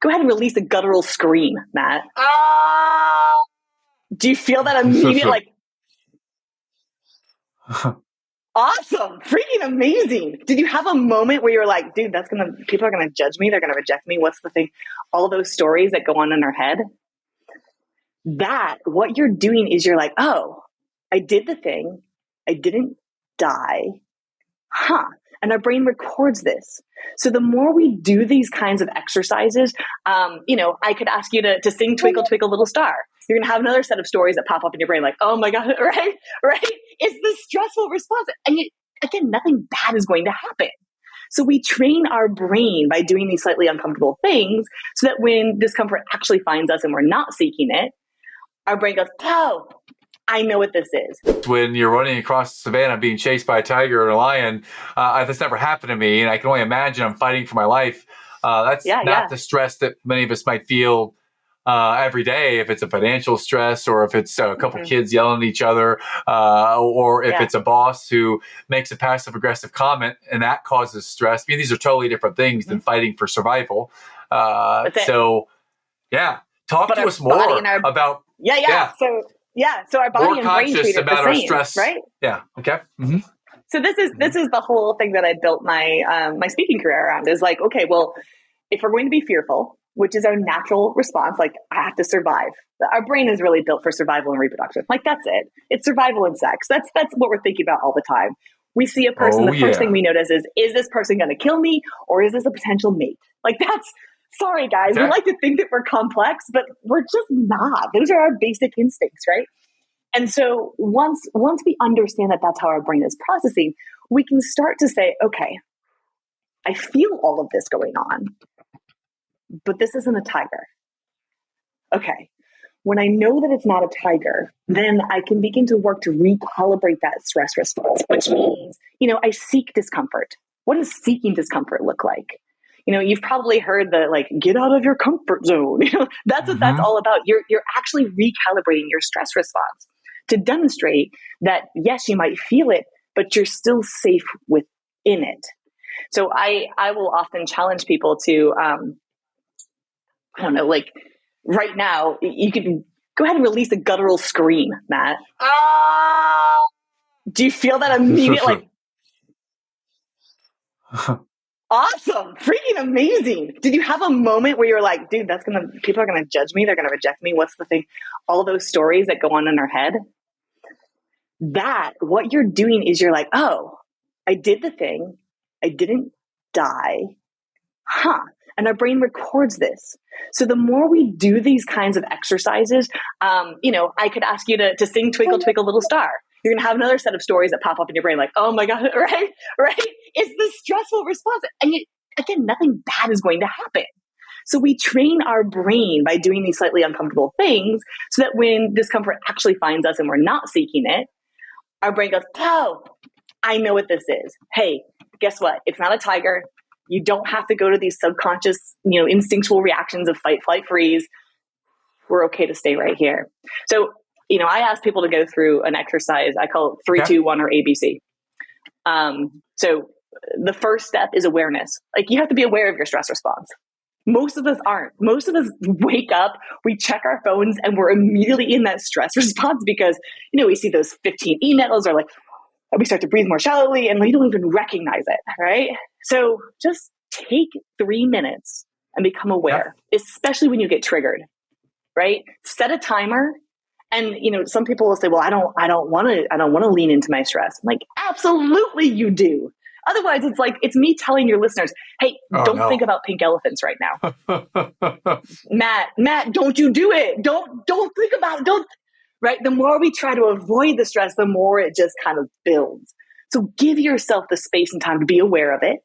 Go ahead and release a guttural scream, Matt. Ah! Do you feel that immediate, like, awesome, freaking amazing? Did you have a moment where you were like, dude, people are gonna judge me, they're gonna reject me, what's the thing? All those stories that go on in our head. That, what you're doing is you're like, oh, I did the thing, I didn't die, and our brain records this. So the more we do these kinds of exercises, I could ask you to sing Twinkle, Twinkle, Little Star. You're going to have another set of stories that pop up in your brain like, oh my God, right? It's the stressful response. And again, nothing bad is going to happen. So we train our brain by doing these slightly uncomfortable things so that when discomfort actually finds us and we're not seeking it, our brain goes, oh, I know what this is. When you're running across the savannah being chased by a tiger or a lion, that's never happened to me. And I can only imagine I'm fighting for my life. That's not the stress that many of us might feel every day, if it's a financial stress or if it's a couple kids yelling at each other, or if it's a boss who makes a passive aggressive comment and that causes stress. I mean, these are totally different things than fighting for survival. So to us more about So our body and brain treat it the same, stress, right? Yeah. Okay. Mm-hmm. So this is the whole thing that I built my my speaking career around, is like, okay, well, if we're going to be fearful, which is our natural response, like I have to survive. Our brain is really built for survival and reproduction. Like that's it. It's survival and sex. That's what we're thinking about all the time. We see a person, the first thing we notice is this person going to kill me or is this a potential mate? Like that's, sorry guys, we like to think that we're complex, but we're just not. Those are our basic instincts, right? And so once we understand that that's how our brain is processing, we can start to say, okay, I feel all of this going on, but this isn't a tiger. Okay. When I know that it's not a tiger, then I can begin to work to recalibrate that stress response, which means, I seek discomfort. What does seeking discomfort look like? You've probably heard the get out of your comfort zone. That's what that's all about. You're actually recalibrating your stress response to demonstrate that, yes, you might feel it, but you're still safe within it. So I will often challenge people to, I don't know, right now, you could go ahead and release a guttural scream, Matt. Ah! Do you feel that immediate, awesome, freaking amazing? Did you have a moment where you were like, dude, people are gonna judge me, they're gonna reject me, what's the thing? All those stories that go on in our head. That, what you're doing is you're like, oh, I did the thing, I didn't die, and our brain records this. So the more we do these kinds of exercises, I could ask you to sing Twinkle, Twinkle, Little Star. You're going to have another set of stories that pop up in your brain like, oh my God, right? It's the stressful response. And again, nothing bad is going to happen. So we train our brain by doing these slightly uncomfortable things so that when discomfort actually finds us and we're not seeking it, our brain goes, oh, I know what this is. Hey, guess what? It's not a tiger. You don't have to go to these subconscious, instinctual reactions of fight, flight, freeze. We're okay to stay right here. So, I ask people to go through an exercise. I call it 3, 2, 1 or ABC. So the first step is awareness. You have to be aware of your stress response. Most of us aren't. Most of us wake up, we check our phones, and we're immediately in that stress response because, we see those 15 emails or we start to breathe more shallowly and we don't even recognize it, right? So just take 3 minutes and become aware, especially when you get triggered, right? Set a timer. And, some people will say, well, I don't want to lean into my stress. I'm like, absolutely you do. Otherwise, it's me telling your listeners, hey, don't think about pink elephants right now. Matt, don't you do it. Don't think about it. Right? The more we try to avoid the stress, the more it just kind of builds. So give yourself the space and time to be aware of it,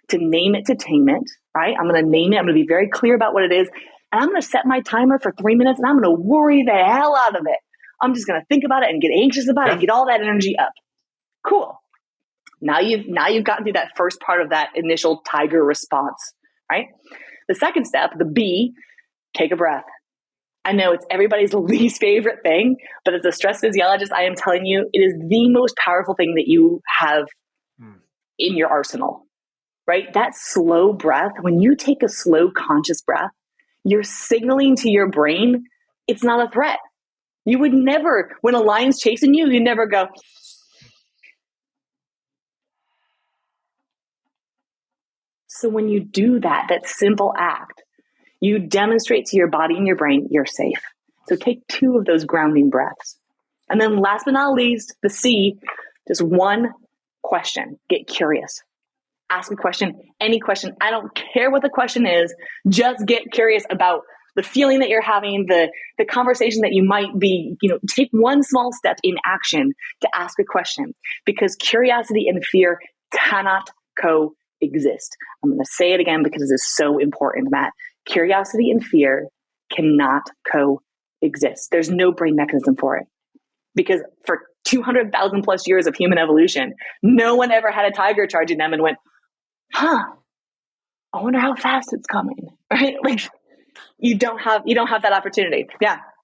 to name it, to tame it, right? I'm going to name it. I'm going to be very clear about what it is. And I'm going to set my timer for 3 minutes and I'm going to worry the hell out of it. I'm just going to think about it and get anxious about it and get all that energy up. Cool. Now you've gotten through that first part of that initial tiger response, right? The second step, the B, take a breath. I know it's everybody's least favorite thing, but as a stress physiologist, I am telling you, it is the most powerful thing that you have in your arsenal, right? That slow breath, when you take a slow conscious breath, you're signaling to your brain it's not a threat. You would never, when a lion's chasing you, you never go. So when you do that simple act, you demonstrate to your body and your brain you're safe. So take 2 of those grounding breaths. And then last but not least, the C, just one question. Get curious. Ask a question, any question. I don't care what the question is. Just get curious about the feeling that you're having, the conversation that you might be, take one small step in action to ask a question, because curiosity and fear cannot coexist. I'm going to say it again because it is so important, Matt. Curiosity and fear cannot coexist. There's no brain mechanism for it, because for 200,000 plus years of human evolution, no one ever had a tiger charging them and went, I wonder how fast it's coming, right? Like you don't have that opportunity. Yeah.